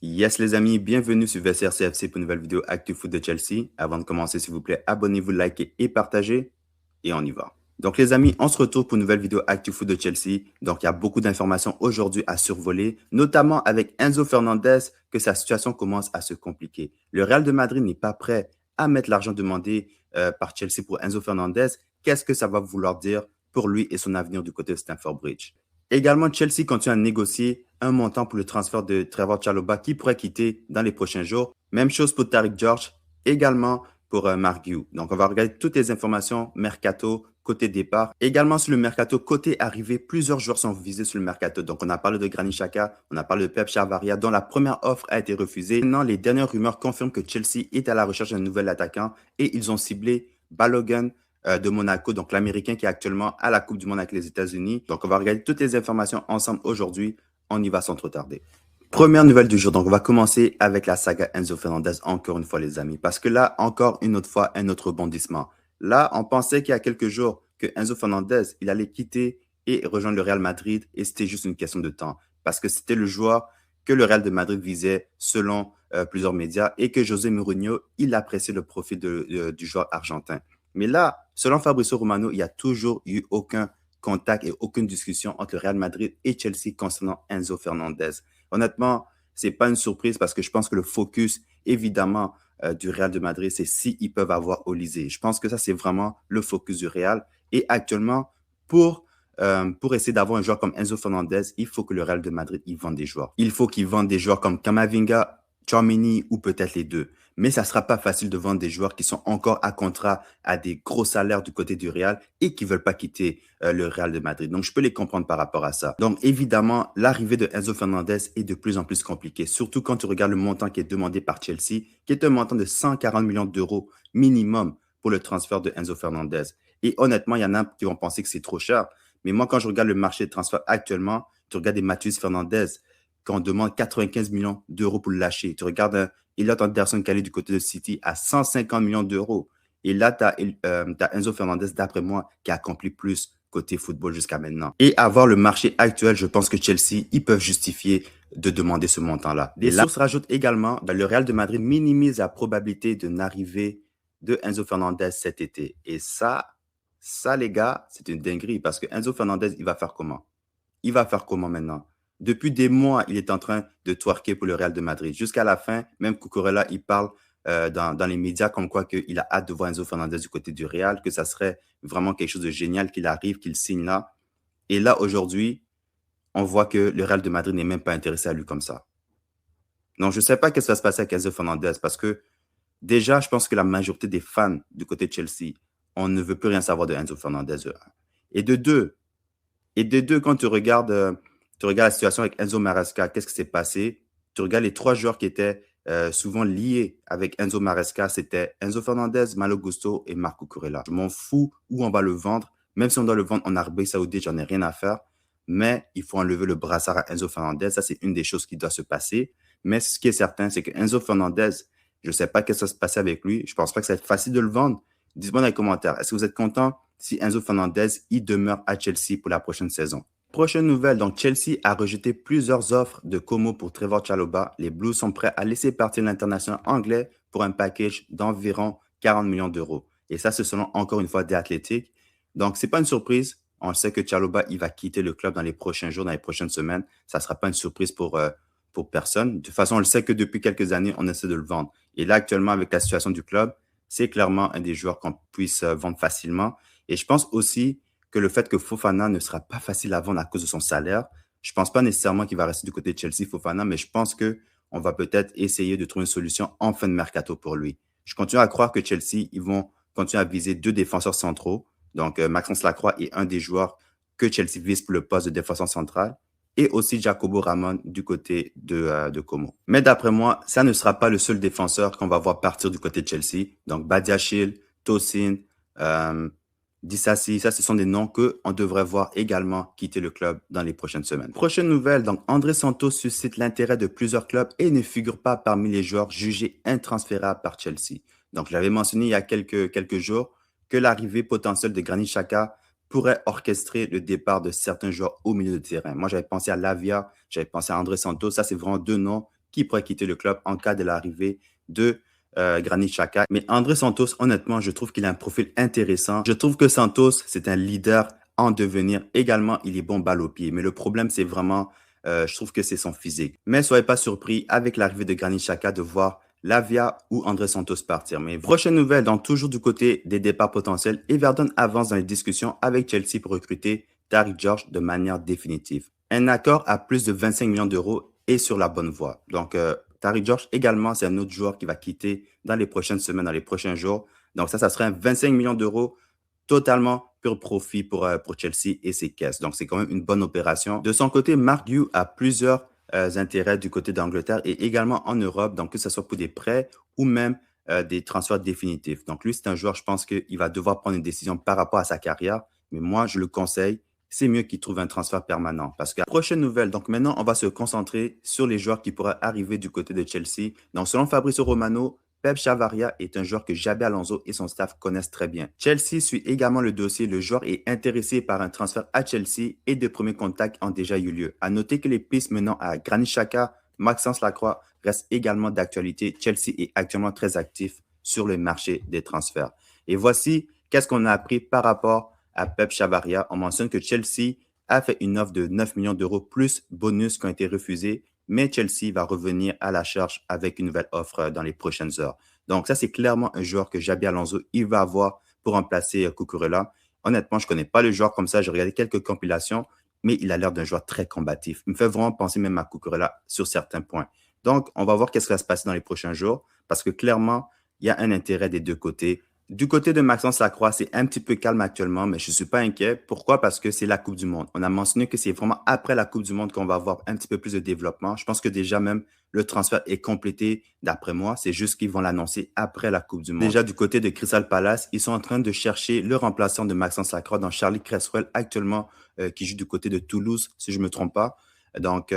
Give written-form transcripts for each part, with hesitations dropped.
Yes les amis, bienvenue sur VCRCFC pour une nouvelle vidéo Actu Foot de Chelsea. Avant de commencer, s'il vous plaît, abonnez-vous, likez et partagez. Et on y va. Donc les amis, on se retrouve pour une nouvelle vidéo Actu Foot de Chelsea. Donc il y a beaucoup d'informations aujourd'hui à survoler, notamment avec Enzo Fernandez, que sa situation commence à se compliquer. Le Real de Madrid n'est pas prêt à mettre l'argent demandé par Chelsea pour Enzo Fernandez. Qu'est-ce que ça va vouloir dire pour lui et son avenir du côté de Stamford Bridge? Également, Chelsea continue à négocier un montant pour le transfert de Trevoh Chalobah qui pourrait quitter dans les prochains jours. Même chose pour Tariq George, également pour Marc Guiu. Donc, on va regarder toutes les informations mercato côté départ. Également sur le mercato côté arrivée, plusieurs joueurs sont visés sur le mercato. Donc, on a parlé de Granit Xhaka, on a parlé de Pep Chavaria, dont la première offre a été refusée. Maintenant, les dernières rumeurs confirment que Chelsea est à la recherche d'un nouvel attaquant et ils ont ciblé Balogun de Monaco, donc l'Américain qui est actuellement à la Coupe du Monde avec les États-Unis. Donc, on va regarder toutes les informations ensemble aujourd'hui. On y va sans trop tarder. Première nouvelle du jour. Donc, on va commencer avec la saga Enzo Fernandez, encore une fois, les amis. Parce que là, encore une autre fois, un autre rebondissement. Là, on pensait qu'il y a quelques jours que Enzo Fernandez, il allait quitter et rejoindre le Real Madrid. Et c'était juste une question de temps. Parce que c'était le joueur que le Real de Madrid visait selon plusieurs médias et que José Mourinho, il appréciait le profil du joueur argentin. Mais là, selon Fabrizio Romano, il n'y a toujours eu aucun contact et aucune discussion entre le Real Madrid et Chelsea concernant Enzo Fernandez. Honnêtement, ce n'est pas une surprise parce que je pense que le focus, évidemment, du Real de Madrid, c'est s'ils peuvent avoir Olysée. Je pense que ça, c'est vraiment le focus du Real. Et actuellement, pour essayer d'avoir un joueur comme Enzo Fernandez, il faut que le Real de Madrid il vende des joueurs. Il faut qu'il vende des joueurs comme Camavinga, Tchouaméni ou peut-être les deux. Mais ça ne sera pas facile de vendre des joueurs qui sont encore à contrat à des gros salaires du côté du Real et qui ne veulent pas quitter le Real de Madrid. Donc, je peux les comprendre par rapport à ça. Donc, évidemment, l'arrivée de Enzo Fernandez est de plus en plus compliquée, surtout quand tu regardes le montant qui est demandé par Chelsea, qui est un montant de 140 millions d'euros minimum pour le transfert de Enzo Fernandez. Et honnêtement, il y en a qui vont penser que c'est trop cher. Mais moi, quand je regarde le marché de transfert actuellement, tu regardes des Matheus Fernandez, qu'on demande 95 millions d'euros pour le lâcher. Tu regardes Elliot Anderson qui est du côté de City à 150 millions d'euros. Et là, tu as Enzo Fernandez, d'après moi, qui a accompli plus côté football jusqu'à maintenant. Et à voir le marché actuel, je pense que Chelsea, ils peuvent justifier de demander ce montant-là. Les sources rajoutent également que le Real de Madrid minimise la probabilité d'une arrivée de Enzo Fernandez cet été. Et ça, les gars, c'est une dinguerie parce que Enzo Fernandez, il va faire comment? Il va faire comment maintenant? Depuis des mois, il est en train de twerker pour le Real de Madrid. Jusqu'à la fin, même Cucurella, il parle dans les médias comme quoi qu'il a hâte de voir Enzo Fernandez du côté du Real, que ça serait vraiment quelque chose de génial qu'il arrive, qu'il signe là. Et là, aujourd'hui, on voit que le Real de Madrid n'est même pas intéressé à lui comme ça. Donc, je ne sais pas ce qui va se passer avec Enzo Fernandez parce que déjà, je pense que la majorité des fans du côté de Chelsea, on ne veut plus rien savoir de Enzo Fernandez. Et de deux, quand tu regardes la situation avec Enzo Maresca, qu'est-ce qui s'est passé? Tu regardes les trois joueurs qui étaient souvent liés avec Enzo Maresca, c'était Enzo Fernandez, Malo Gusto et Marco Cucurella. Je m'en fous où on va le vendre. Même si on doit le vendre en Arabie Saoudite, j'en ai rien à faire. Mais il faut enlever le brassard à Enzo Fernandez. Ça, c'est une des choses qui doit se passer. Mais ce qui est certain, c'est que Enzo Fernandez, je ne sais pas ce qui va se passer avec lui. Je ne pense pas que ça va être facile de le vendre. Dites-moi dans les commentaires, est-ce que vous êtes content si Enzo Fernandez il demeure à Chelsea pour la prochaine saison? Prochaine nouvelle, donc Chelsea a rejeté plusieurs offres de Como pour Trevoh Chalobah. Les Blues sont prêts à laisser partir l'international anglais pour un package d'environ 40 millions d'euros. Et ça, c'est selon encore une fois The Athletic. Donc, ce n'est pas une surprise. On sait que Chalobah, il va quitter le club dans les prochains jours, dans les prochaines semaines. Ça ne sera pas une surprise pour personne. De toute façon, on le sait que depuis quelques années, on essaie de le vendre. Et là, actuellement, avec la situation du club, c'est clairement un des joueurs qu'on puisse vendre facilement. Et je pense aussi que le fait que Fofana ne sera pas facile à vendre à cause de son salaire, je ne pense pas nécessairement qu'il va rester du côté de Chelsea, Fofana, mais je pense qu'on va peut-être essayer de trouver une solution en fin de mercato pour lui. Je continue à croire que Chelsea, ils vont continuer à viser deux défenseurs centraux. Donc, Maxence Lacroix est un des joueurs que Chelsea vise pour le poste de défenseur central et aussi Jacobo Ramon du côté de Como. Mais d'après moi, ça ne sera pas le seul défenseur qu'on va voir partir du côté de Chelsea. Donc, Badiashile, Tosin, Disasi, ça, ce sont des noms qu'on devrait voir également quitter le club dans les prochaines semaines. Prochaine nouvelle, donc André Santos suscite l'intérêt de plusieurs clubs et ne figure pas parmi les joueurs jugés intransférables par Chelsea. Donc, je l'avais mentionné il y a quelques jours que l'arrivée potentielle de Granit Xhaka pourrait orchestrer le départ de certains joueurs au milieu de terrain. Moi, j'avais pensé à Lavia, j'avais pensé à André Santos. Ça, c'est vraiment deux noms qui pourrait quitter le club en cas de l'arrivée de Granit Xhaka. Mais André Santos, honnêtement, je trouve qu'il a un profil intéressant. Je trouve que Santos, c'est un leader en devenir. Également, il est bon balle au pied. Mais le problème, c'est vraiment, je trouve que c'est son physique. Mais soyez pas surpris avec l'arrivée de Granit Xhaka de voir Lavia ou André Santos partir. Mais prochaine nouvelle, donc toujours du côté des départs potentiels, Everton avance dans les discussions avec Chelsea pour recruter Tariq George de manière définitive. Un accord à plus de 25 millions d'euros est sur la bonne voie. Donc, Tariq George également, c'est un autre joueur qui va quitter dans les prochaines semaines, dans les prochains jours. Donc ça serait un 25 millions d'euros totalement pur profit pour Chelsea et ses caisses. Donc c'est quand même une bonne opération. De son côté, Mark Hughes a plusieurs intérêts du côté d'Angleterre et également en Europe, donc que ce soit pour des prêts ou même des transferts définitifs. Donc lui, c'est un joueur, je pense qu'il va devoir prendre une décision par rapport à sa carrière, mais moi, je le conseille, c'est mieux qu'il trouve un transfert permanent. Parce que la prochaine nouvelle, donc maintenant, on va se concentrer sur les joueurs qui pourraient arriver du côté de Chelsea. Donc selon Fabrizio Romano, Pep Chavaria est un joueur que Xabi Alonso et son staff connaissent très bien. Chelsea suit également le dossier. Le joueur est intéressé par un transfert à Chelsea et de premiers contacts ont déjà eu lieu. À noter que les pistes menant à Granit Xhaka, Maxence Lacroix restent également d'actualité. Chelsea est actuellement très actif sur le marché des transferts. Et voici qu'est-ce qu'on a appris par rapport à Pep Chavaria. On mentionne que Chelsea a fait une offre de 9 millions d'euros plus bonus qui ont été refusés, mais Chelsea va revenir à la charge avec une nouvelle offre dans les prochaines heures. Donc ça, c'est clairement un joueur que Xabi Alonso, il va avoir pour remplacer Cucurella. Honnêtement, je ne connais pas le joueur comme ça. J'ai regardé quelques compilations, mais il a l'air d'un joueur très combatif. Il me fait vraiment penser même à Cucurella sur certains points. Donc, on va voir qu'est-ce qui va se passer dans les prochains jours, parce que clairement, il y a un intérêt des deux côtés. Du côté de Maxence Lacroix, c'est un petit peu calme actuellement, mais je ne suis pas inquiet. Pourquoi? Parce que c'est la Coupe du Monde. On a mentionné que c'est vraiment après la Coupe du Monde qu'on va avoir un petit peu plus de développement. Je pense que déjà même le transfert est complété d'après moi. C'est juste qu'ils vont l'annoncer après la Coupe du Monde. Déjà du côté de Crystal Palace, ils sont en train de chercher le remplaçant de Maxence Lacroix dans Charlie Cresswell actuellement qui joue du côté de Toulouse, si je ne me trompe pas. Donc,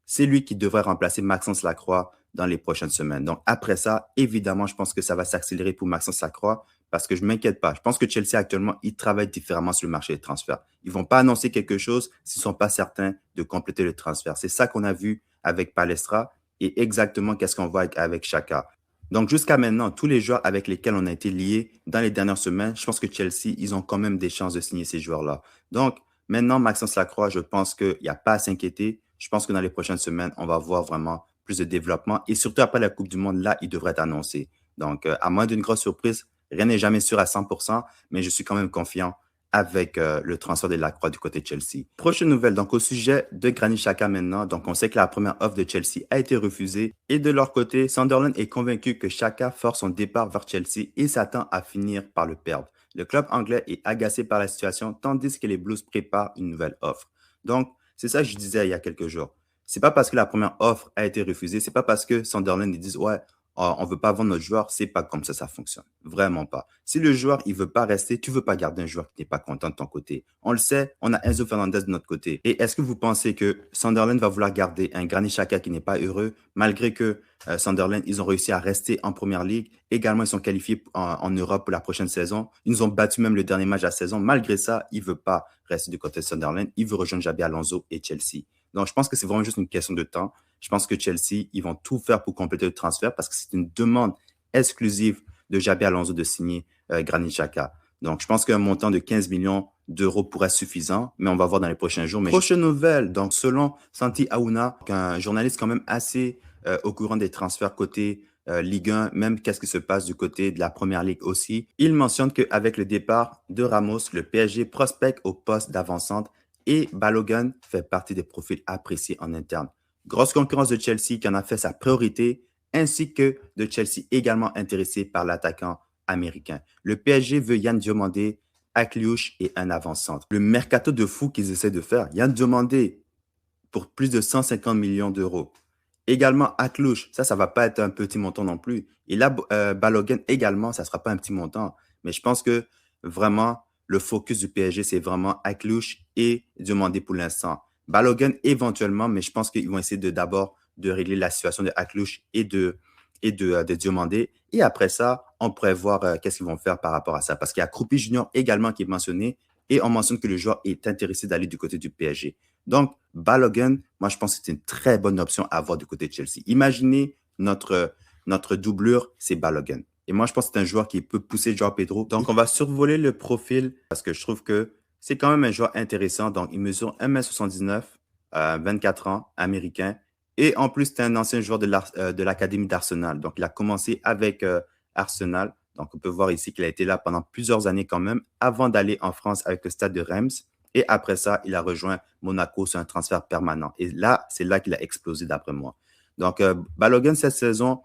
c'est lui qui devrait remplacer Maxence Lacroix dans les prochaines semaines. Donc, après ça, évidemment, je pense que ça va s'accélérer pour Maxence Lacroix parce que je ne m'inquiète pas. Je pense que Chelsea, actuellement, ils travaillent différemment sur le marché des transferts. Ils ne vont pas annoncer quelque chose s'ils ne sont pas certains de compléter le transfert. C'est ça qu'on a vu avec Palestra et exactement qu'est-ce qu'on voit avec Xhaka. Donc, jusqu'à maintenant, tous les joueurs avec lesquels on a été liés dans les dernières semaines, je pense que Chelsea, ils ont quand même des chances de signer ces joueurs-là. Donc, maintenant, Maxence Lacroix, je pense qu'il n'y a pas à s'inquiéter. Je pense que dans les prochaines semaines, on va voir vraiment plus de développement. Et surtout après la Coupe du Monde, là, il devrait être annoncé. Donc, à moins d'une grosse surprise, rien n'est jamais sûr à 100%, mais je suis quand même confiant avec le transfert de Lacroix du côté de Chelsea. Prochaine nouvelle, donc au sujet de Granit Xhaka maintenant. Donc, on sait que la première offre de Chelsea a été refusée. Et de leur côté, Sunderland est convaincu que Xhaka force son départ vers Chelsea et s'attend à finir par le perdre. Le club anglais est agacé par la situation, tandis que les Blues préparent une nouvelle offre. Donc, c'est ça que je disais il y a quelques jours. C'est pas parce que la première offre a été refusée, c'est pas parce que Sunderland ils disent ouais, on veut pas vendre notre joueur, c'est pas comme ça fonctionne. Vraiment pas. Si le joueur il veut pas rester, tu veux pas garder un joueur qui n'est pas content de ton côté. On le sait, on a Enzo Fernandez de notre côté. Et est-ce que vous pensez que Sunderland va vouloir garder un Granit Xhaka qui n'est pas heureux, malgré que Sunderland ils ont réussi à rester en première ligue. Également ils sont qualifiés en Europe pour la prochaine saison. Ils nous ont battu même le dernier match de la saison. Malgré ça, il veut pas rester du côté de Sunderland. Il veut rejoindre Xabi Alonso et Chelsea. Donc, je pense que c'est vraiment juste une question de temps. Je pense que Chelsea, ils vont tout faire pour compléter le transfert parce que c'est une demande exclusive de Xabi Alonso de signer Granit Xhaka. Donc, je pense qu'un montant de 15 millions d'euros pourrait être suffisant, mais on va voir dans les prochains jours. Prochaine nouvelle, donc selon Santi Aouna, un journaliste quand même assez au courant des transferts côté Ligue 1, même qu'est-ce qui se passe du côté de la Première Ligue aussi, il mentionne qu'avec le départ de Ramos, le PSG prospecte au poste d'avant-centre et Balogun fait partie des profils appréciés en interne. Grosse concurrence de Chelsea qui en a fait sa priorité, ainsi que de Chelsea également intéressé par l'attaquant américain. Le PSG veut Yann Diomandé, Akliouche et un avant-centre. Le mercato de fou qu'ils essaient de faire, Yann Diomandé pour plus de 150 millions d'euros. Également Akliouche, ça ne va pas être un petit montant non plus. Et là, Balogun également, ça ne sera pas un petit montant. Mais je pense que vraiment, le focus du PSG, c'est vraiment Akliouche et Diomandé pour l'instant. Balogun éventuellement, mais je pense qu'ils vont essayer d'abord de régler la situation de Akliouche et de Diomandé. Et après ça, on pourrait voir qu'est-ce qu'ils vont faire par rapport à ça. Parce qu'il y a Kroupi Junior également qui est mentionné et on mentionne que le joueur est intéressé d'aller du côté du PSG. Donc, Balogun, moi, je pense que c'est une très bonne option à avoir du côté de Chelsea. Imaginez notre doublure, c'est Balogun. Et moi, je pense que c'est un joueur qui peut pousser Joao Pedro. Donc, on va survoler le profil parce que je trouve que c'est quand même un joueur intéressant. Donc, il mesure 1,79 m, 24 ans, américain. Et en plus, c'est un ancien joueur de l'Académie d'Arsenal. Donc, il a commencé avec Arsenal. Donc, on peut voir ici qu'il a été là pendant plusieurs années quand même, avant d'aller en France avec le Stade de Reims. Et après ça, il a rejoint Monaco sur un transfert permanent. Et là, c'est là qu'il a explosé d'après moi. Donc, Balogun, cette saison,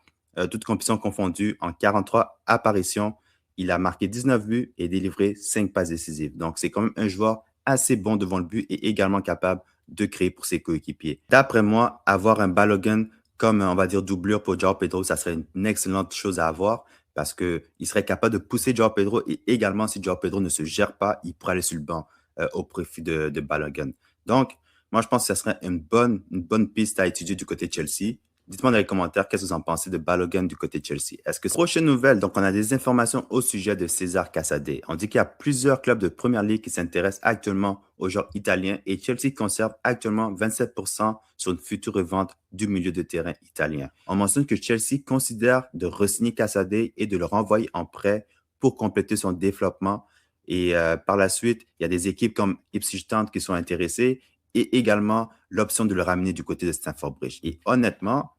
toutes compétitions confondues, en 43 apparitions, il a marqué 19 buts et délivré 5 passes décisives. Donc, c'est quand même un joueur assez bon devant le but et également capable de créer pour ses coéquipiers. D'après moi, avoir un Balogun comme, on va dire, doublure pour Joao Pedro, ça serait une excellente chose à avoir parce qu'il serait capable de pousser Joao Pedro et également, si Joao Pedro ne se gère pas, il pourrait aller sur le banc au profit de Balogun. Donc, moi, je pense que ce serait une bonne piste à étudier du côté de Chelsea. Dites-moi dans les commentaires qu'est-ce que vous en pensez de Balogun du côté de Chelsea. Est-ce que prochaine nouvelle, donc on a des informations au sujet de César Casadei. On dit qu'il y a plusieurs clubs de première ligue qui s'intéressent actuellement aux joueurs italiens et Chelsea conserve actuellement 27% sur une future revente du milieu de terrain italien. On mentionne que Chelsea considère de re-signer Casadei et de le renvoyer en prêt pour compléter son développement. Et par la suite, il y a des équipes comme Ipswich Town qui sont intéressées et également l'option de le ramener du côté de Stamford Bridge. Et honnêtement,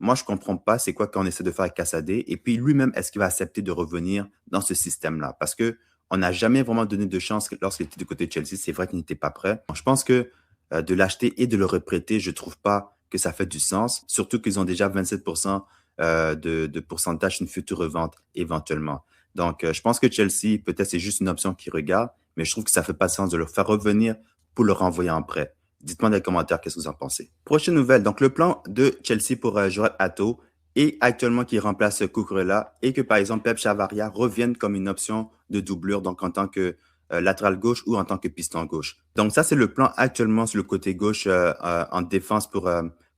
moi, je ne comprends pas c'est quoi qu'on essaie de faire avec Casadei. Et puis lui-même, est-ce qu'il va accepter de revenir dans ce système-là? Parce qu'on n'a jamais vraiment donné de chance lorsqu'il était du côté de Chelsea. C'est vrai qu'il n'était pas prêt. Je pense que de l'acheter et de le reprêter, je ne trouve pas que ça fait du sens. Surtout qu'ils ont déjà 27% de pourcentage, une future revente éventuellement. Donc, je pense que Chelsea, peut-être c'est juste une option qu'ils regardent, mais je trouve que ça ne fait pas sens de le faire revenir pour le renvoyer en prêt. Dites-moi dans les commentaires qu'est-ce que vous en pensez. Prochaine nouvelle, donc le plan de Chelsea pour Jordan Ato est actuellement qui remplace Cucurella et que par exemple Pep Chavaria revienne comme une option de doublure, donc en tant que latéral gauche ou en tant que piston gauche. Donc ça, c'est le plan actuellement sur le côté gauche en défense pour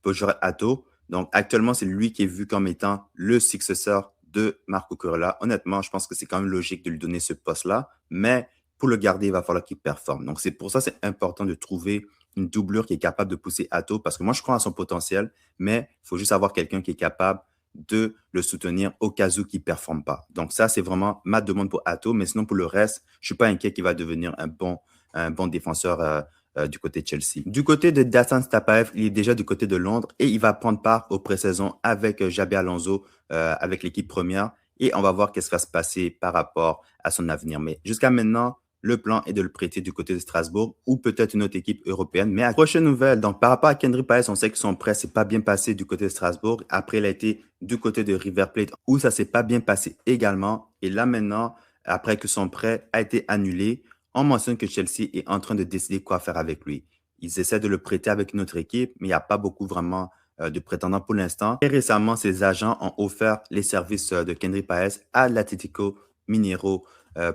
Jordan Ato. Donc actuellement, c'est lui qui est vu comme étant le successeur de Marco Cucurella. Honnêtement, je pense que c'est quand même logique de lui donner ce poste-là, mais pour le garder, il va falloir qu'il performe. Donc c'est pour ça que c'est important de trouver une doublure qui est capable de pousser Ato, parce que moi, je crois à son potentiel, mais il faut juste avoir quelqu'un qui est capable de le soutenir au cas où il ne performe pas. Donc ça, c'est vraiment ma demande pour Ato, mais sinon, pour le reste, je ne suis pas inquiet qu'il va devenir un bon défenseur du côté de Chelsea. Du côté de Dassan Stapaev, il est déjà du côté de Londres et il va prendre part aux pré-saisons avec Xabi Alonso, avec l'équipe première, et on va voir qu'est-ce qui va se passer par rapport à son avenir. Mais jusqu'à maintenant, le plan est de le prêter du côté de Strasbourg ou peut-être une autre équipe européenne. Mais à la prochaine nouvelle, donc par rapport à Kendry Páez, on sait que son prêt s'est pas bien passé du côté de Strasbourg. Après, il a été du côté de River Plate où ça s'est pas bien passé également. Et là maintenant, après que son prêt a été annulé, on mentionne que Chelsea est en train de décider quoi faire avec lui. Ils essaient de le prêter avec une autre équipe, mais il n'y a pas beaucoup vraiment de prétendants pour l'instant. Et récemment, ses agents ont offert les services de Kendry Páez à l'Atlético Mineiro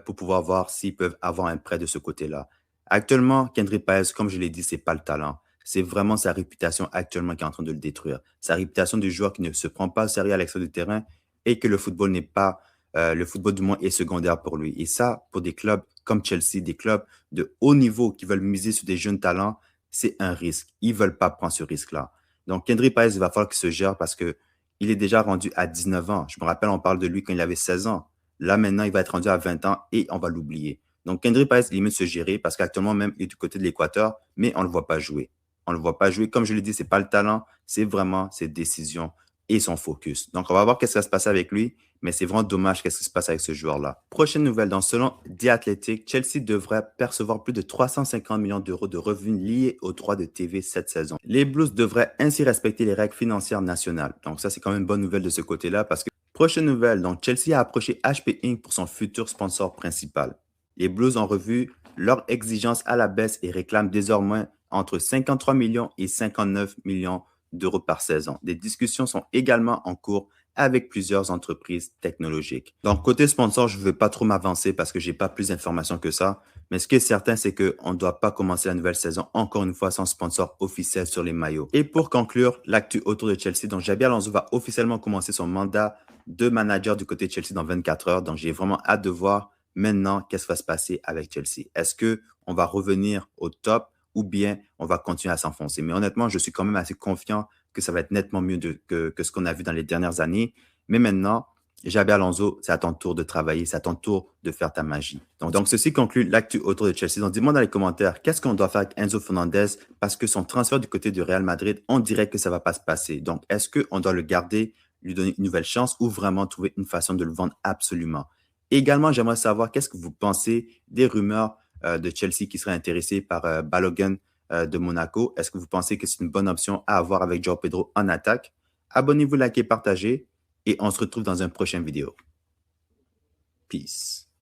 pour pouvoir voir s'ils peuvent avoir un prêt de ce côté-là. Actuellement, Kendry Páez, comme je l'ai dit, c'est pas le talent. C'est vraiment sa réputation actuellement qui est en train de le détruire. Sa réputation du joueur qui ne se prend pas au sérieux à l'extérieur du terrain et que le football n'est pas, le football du moins est secondaire pour lui. Et ça, pour des clubs comme Chelsea, des clubs de haut niveau qui veulent miser sur des jeunes talents, c'est un risque. Ils ne veulent pas prendre ce risque-là. Donc, Kendry Páez, il va falloir qu'il se gère parce qu'il est déjà rendu à 19 ans. Je me rappelle, on parle de lui quand il avait 16 ans. Là, maintenant, il va être rendu à 20 ans et on va l'oublier. Donc, Kendry Páez, il est mieux de se gérer parce qu'actuellement, même, il est du côté de l'Équateur, mais on ne le voit pas jouer. On ne le voit pas jouer. Comme je l'ai dit, ce n'est pas le talent, c'est vraiment ses décisions et son focus. Donc, on va voir qu'est-ce qui va se passer avec lui, mais c'est vraiment dommage qu'est-ce qui se passe avec ce joueur-là. Prochaine nouvelle, donc selon The Athletic, Chelsea devrait percevoir plus de 350 millions d'euros de revenus liés aux droits de TV cette saison. Les Blues devraient ainsi respecter les règles financières nationales. Donc ça, c'est quand même une bonne nouvelle de ce côté-là parce que prochaine nouvelle, donc Chelsea a approché HP Inc. pour son futur sponsor principal. Les Blues ont revu leurs exigences à la baisse et réclament désormais entre 53 millions et 59 millions d'euros par saison. Des discussions sont également en cours avec plusieurs entreprises technologiques. Donc, côté sponsor, je ne veux pas trop m'avancer parce que je n'ai pas plus d'informations que ça. Mais ce qui est certain, c'est qu'on ne doit pas commencer la nouvelle saison, encore une fois, sans sponsor officiel sur les maillots. Et pour conclure, l'actu autour de Chelsea, donc Xabi Alonso va officiellement commencer son mandat de manager du côté de Chelsea dans 24 heures. Donc, j'ai vraiment hâte de voir maintenant qu'est-ce qui va se passer avec Chelsea. Est-ce qu'on va revenir au top ou bien on va continuer à s'enfoncer. Mais honnêtement, je suis quand même assez confiant que ça va être nettement mieux que ce qu'on a vu dans les dernières années. Mais maintenant, Xabi Alonso, c'est à ton tour de travailler, c'est à ton tour de faire ta magie. Donc ceci conclut l'actu autour de Chelsea. Donc, dis-moi dans les commentaires, qu'est-ce qu'on doit faire avec Enzo Fernandez parce que son transfert du côté du Real Madrid, on dirait que ça ne va pas se passer. Donc, est-ce qu'on doit le garder, lui donner une nouvelle chance ou vraiment trouver une façon de le vendre absolument? Également, j'aimerais savoir qu'est-ce que vous pensez des rumeurs de Chelsea qui serait intéressé par Balogun de Monaco. Est-ce que vous pensez que c'est une bonne option à avoir avec João Pedro en attaque? Abonnez-vous, likez, partagez et on se retrouve dans une prochaine vidéo. Peace.